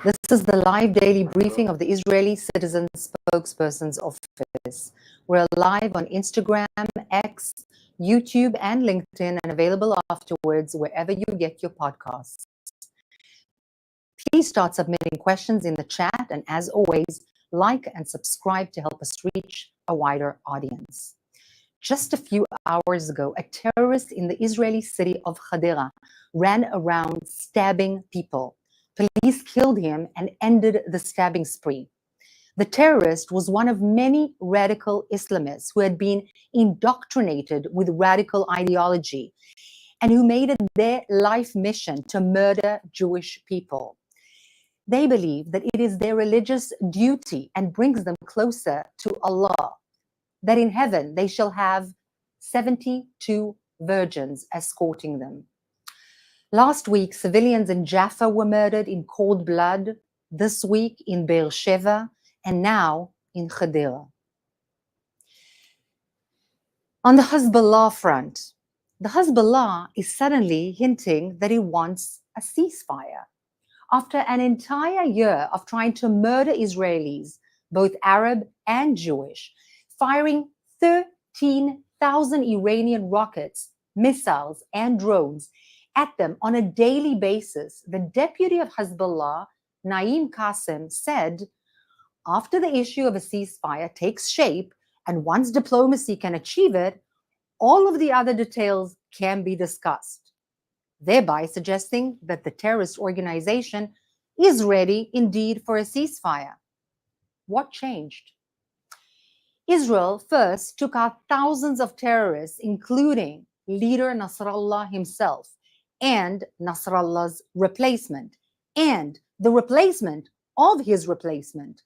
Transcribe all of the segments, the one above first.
This is the live daily briefing of the Israeli Citizen Spokesperson's Office. We're live on Instagram, X, YouTube, and LinkedIn, and available afterwards wherever you get your podcasts. Please start submitting questions in the chat, and as always, like and subscribe to help us reach a wider audience. Just a few hours ago, a terrorist in the Israeli city of Hadera ran around stabbing people. Police killed him and ended the stabbing spree. The terrorist was one of many radical Islamists who had been indoctrinated with radical ideology and who made it their life mission to murder Jewish people. They believe that it is their religious duty and brings them closer to Allah, that in heaven they shall have 72 virgins escorting them. Last week, civilians in Jaffa were murdered in cold blood, this week in Be'er Sheva, and now in Hadera. On the Hezbollah front, the Hezbollah is suddenly hinting that it wants a ceasefire. After an entire year of trying to murder Israelis, both Arab and Jewish, firing 13,000 Iranian rockets, missiles, and drones at them on a daily basis, the deputy of Hezbollah, Naim Qassem, said, after the issue of a ceasefire takes shape and once diplomacy can achieve it, all of the other details can be discussed, thereby suggesting that the terrorist organization is ready indeed for a ceasefire. What changed? Israel first took out thousands of terrorists, including leader Nasrallah himself and Nasrallah's replacement, and the replacement of his replacement.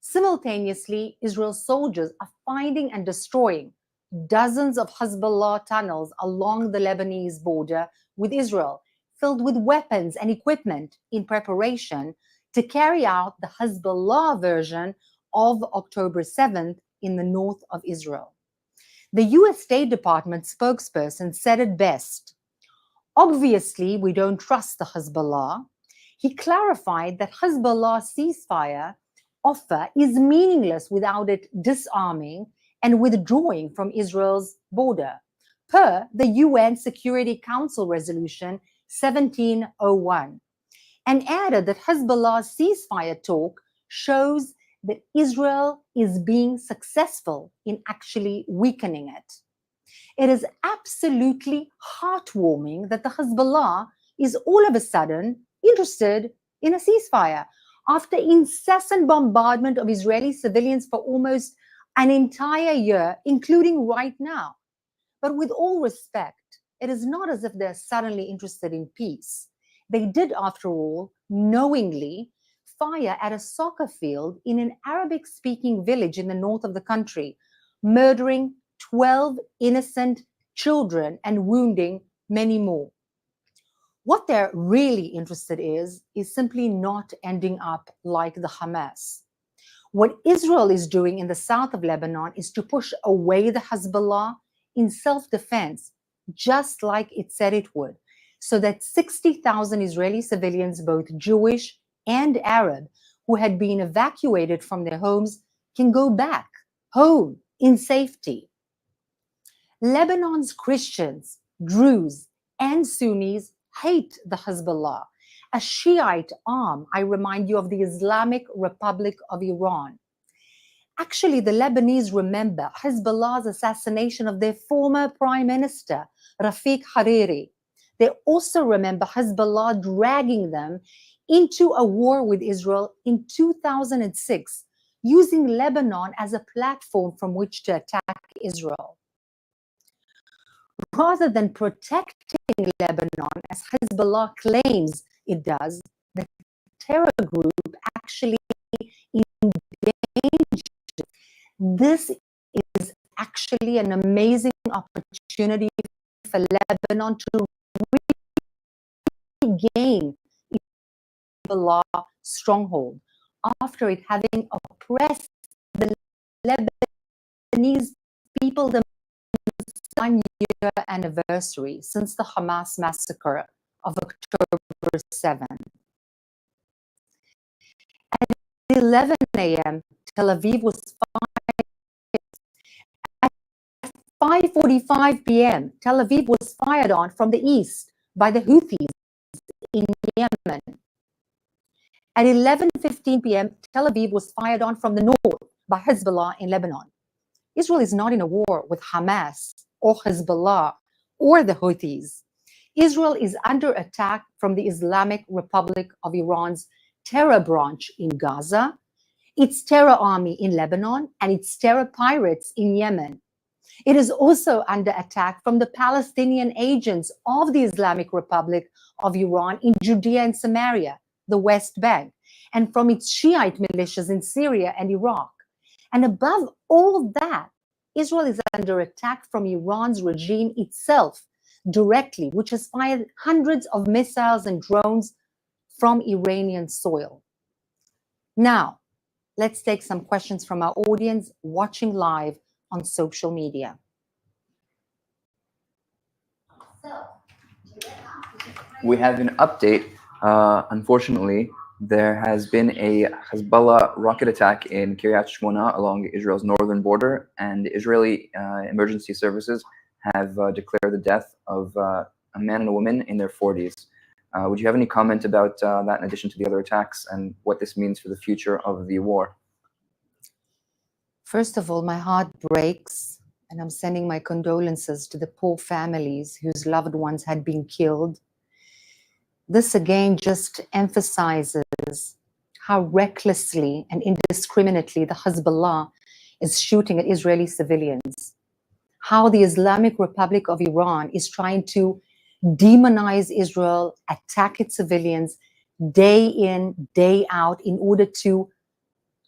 Simultaneously, Israel's soldiers are finding and destroying dozens of Hezbollah tunnels along the Lebanese border with Israel, filled with weapons and equipment in preparation to carry out the Hezbollah version of October 7th in the north of Israel. The US State Department spokesperson said it best. Obviously, we don't trust the Hezbollah. He clarified that Hezbollah's ceasefire offer is meaningless without it disarming and withdrawing from Israel's border, per the UN Security Council Resolution 1701, and added that Hezbollah's ceasefire talk shows that Israel is being successful in actually weakening it. It is absolutely heartwarming that the Hezbollah is all of a sudden interested in a ceasefire after incessant bombardment of Israeli civilians for almost an entire year, including right now. But with all respect, it is not as if they're suddenly interested in peace. They did, after all, knowingly fire at a soccer field in an Arabic-speaking village in the north of the country, murdering 12 innocent children, and wounding many more. What they're really interested is simply not ending up like the Hamas. What Israel is doing in the south of Lebanon is to push away the Hezbollah in self-defense, just like it said it would, so that 60,000 Israeli civilians, both Jewish and Arab, who had been evacuated from their homes, can go back home in safety. Lebanon's Christians, Druze, and Sunnis hate the Hezbollah, a Shiite arm, I remind you, of the Islamic Republic of Iran. Actually, the Lebanese remember Hezbollah's assassination of their former prime minister, Rafiq Hariri. They also remember Hezbollah dragging them into a war with Israel in 2006, using Lebanon as a platform from which to attack Israel. Rather than protecting Lebanon, as Hezbollah claims it does, the terror group actually endangered. This is actually an amazing opportunity for Lebanon to regain Hezbollah stronghold after it having oppressed the Lebanese people the 1-year anniversary since the Hamas massacre of October 7. At 11 a.m., Tel Aviv was fired. At 5:45 p.m., Tel Aviv was fired on from the east by the Houthis in Yemen. At 11:15 p.m., Tel Aviv was fired on from the north by Hezbollah in Lebanon. Israel is not in a war with Hamas or Hezbollah or the Houthis. Israel is under attack from the Islamic Republic of Iran's terror branch in Gaza, its terror army in Lebanon, and its terror pirates in Yemen. It is also under attack from the Palestinian agents of the Islamic Republic of Iran in Judea and Samaria, the West Bank, and from its Shiite militias in Syria and Iraq. And above all that, Israel is under attack from Iran's regime itself directly, which has fired hundreds of missiles and drones from Iranian soil. Now, let's take some questions from our audience watching live on social media. We have an update. Unfortunately, there has been a Hezbollah rocket attack in Kiryat Shmona along Israel's northern border, and Israeli emergency services have declared the death of a man and a woman in their 40s. Would you have any comment about that in addition to the other attacks and what this means for the future of the war? First of all, my heart breaks, and I'm sending my condolences to the poor families whose loved ones had been killed. This again just emphasizes how recklessly and indiscriminately the Hezbollah is shooting at Israeli civilians, how the Islamic Republic of Iran is trying to demonize Israel, attack its civilians day in, day out in order to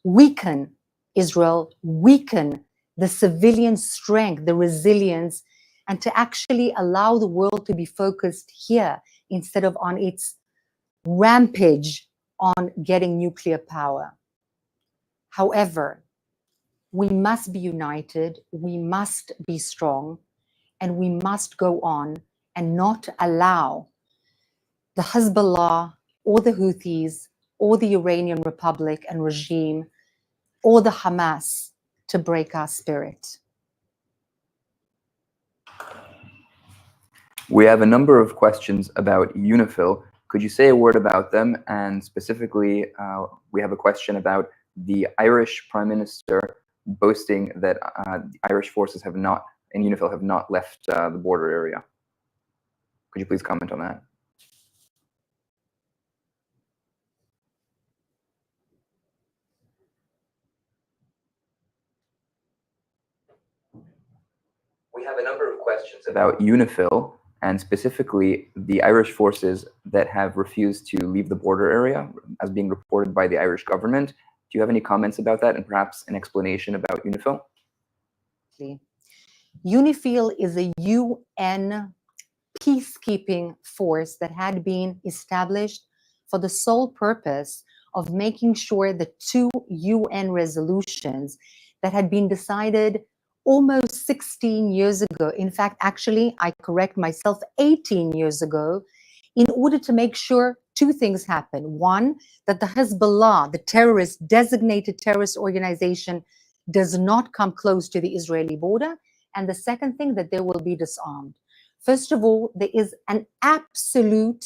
weaken Israel, weaken the civilian strength, the resilience, and to actually allow the world to be focused here instead of on its rampage on getting nuclear power. However, we must be united, we must be strong, and we must go on and not allow the Hezbollah or the Houthis or the Iranian Republic and regime or the Hamas to break our spirit. We have a number of questions about UNIFIL. Could you say a word about them? And specifically, we have a question about the Irish Prime Minister boasting that the Irish forces have not, and UNIFIL have not left the border area. Could you please comment on that? We have a number of questions about UNIFIL, and specifically the Irish forces that have refused to leave the border area as being reported by the Irish government. Do you have any comments about that and perhaps an explanation about UNIFIL? UNIFIL is a UN peacekeeping force that had been established for the sole purpose of making sure the two UN resolutions that had been decided almost 16 years ago, in fact, actually, I correct myself, 18 years ago, in order to make sure two things happen. One, that the Hezbollah, the terrorist, designated terrorist organization, does not come close to the Israeli border. And the second thing, that they will be disarmed. First of all, there is an absolute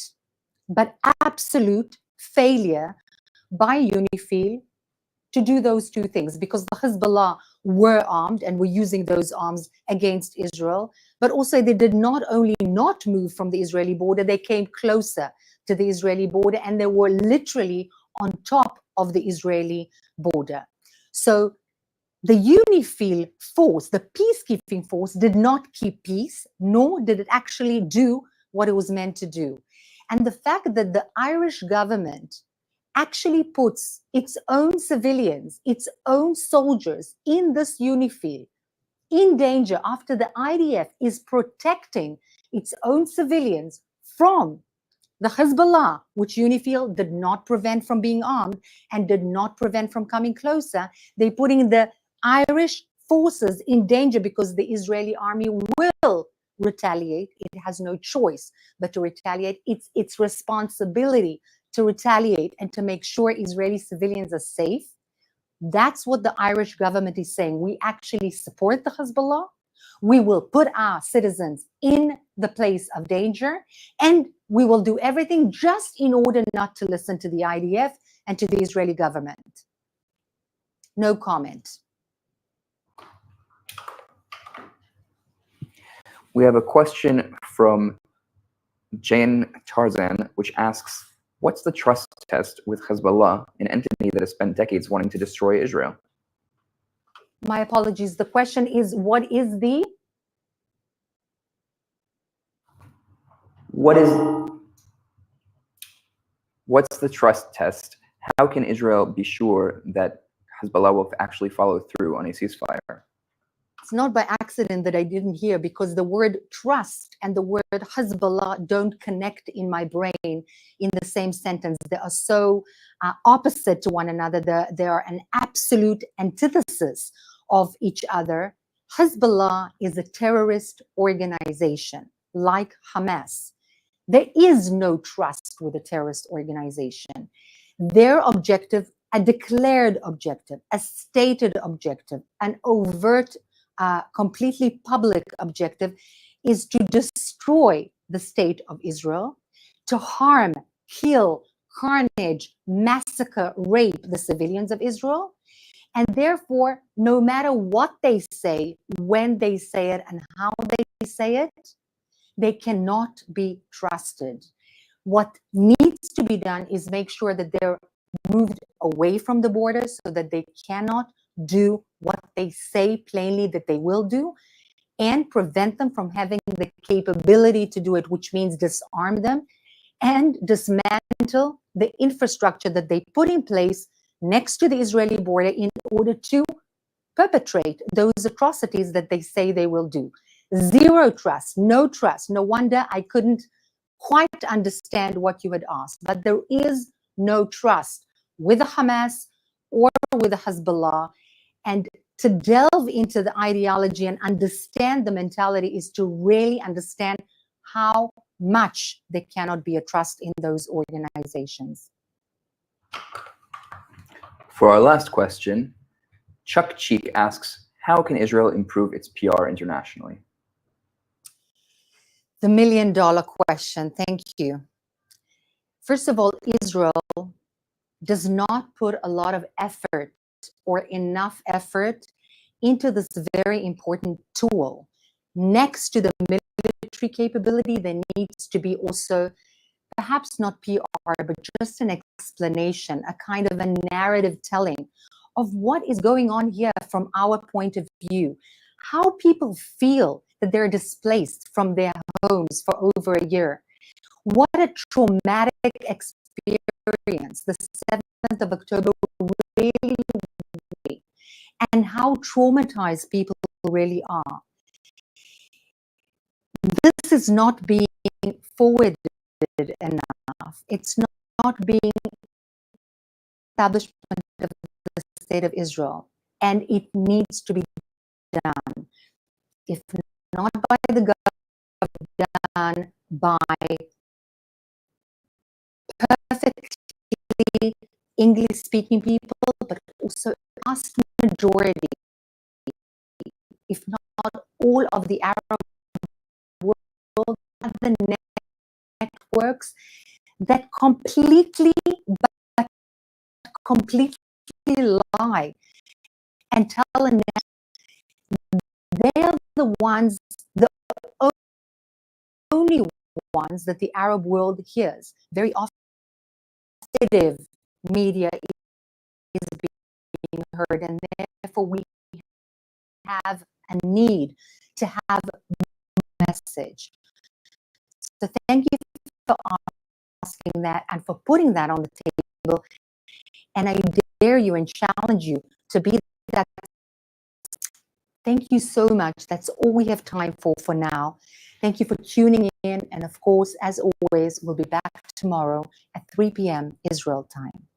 failure by UNIFIL to do those two things, because the Hezbollah were armed and were using those arms against Israel. But also they did not only not move from the Israeli border, they came closer to the Israeli border, and they were literally on top of the Israeli border. So the UNIFIL force, the peacekeeping force, did not keep peace, nor did it actually do what it was meant to do. And the fact that the Irish government actually puts its own civilians, its own soldiers in this UNIFIL in danger after the IDF is protecting its own civilians from the Hezbollah, which UNIFIL did not prevent from being armed and did not prevent from coming closer. They're putting the Irish forces in danger because the Israeli army will retaliate. It has no choice but to retaliate. It's its responsibility to retaliate and to make sure Israeli civilians are safe. That's what the Irish government is saying. We actually support the Hezbollah. We will put our citizens in the place of danger, and we will do everything just in order not to listen to the IDF and to the Israeli government. No comment. We have a question from Jane Tarzan, which asks, what's the trust test with Hezbollah, an entity that has spent decades wanting to destroy Israel? My apologies. The question is, what's the trust test? How can Israel be sure that Hezbollah will actually follow through on a ceasefire? It's not by accident that I didn't hear, because the word trust and the word Hezbollah don't connect in my brain in the same sentence. They are so opposite to one another. They are an absolute antithesis of each other. Hezbollah is a terrorist organization like Hamas. There is no trust with a terrorist organization. Their objective, a declared objective, a stated objective, an overt, completely public objective, is to destroy the state of Israel, to harm, kill, carnage, massacre, rape the civilians of Israel. And therefore, no matter what they say, when they say it, and how they say it, they cannot be trusted. What needs to be done is make sure that they're moved away from the border so that they cannot do what they say plainly that they will do, and prevent them from having the capability to do it, which means disarm them and dismantle the infrastructure that they put in place next to the Israeli border in order to perpetrate those atrocities that they say they will do. Zero trust, no trust. No wonder I couldn't quite understand what you had asked. But there is no trust with the Hamas or with the Hezbollah. And to delve into the ideology and understand the mentality is to really understand how much there cannot be a trust in those organizations. For our last question, Chuck Cheek asks, how can Israel improve its PR internationally? The million-dollar question. Thank you. First of all, Israel does not put a lot of effort or enough effort into this very important tool. Next to the military capability, there needs to be also, perhaps not PR, but just an explanation, a kind of a narrative telling of what is going on here from our point of view, how people feel that they're displaced from their homes for over a year. What a traumatic experience the 7th of October really was, and how traumatized people really are. is not being forwarded enough. It's not being establishment of the state of Israel, and it needs to be done. If not by the government, done by perfectly English-speaking people, but also vast majority, if not all, of the Arab world, the networks that completely lie and tell a they are the ones, the only ones that the Arab world hears. Very often, media is being heard, and therefore we have a need to have a message. So thank you for asking that and for putting that on the table. And I dare you and challenge you to be that. Thank you so much. That's all we have time for now. Thank you for tuning in. And of course, as always, we'll be back tomorrow at 3 p.m. Israel time.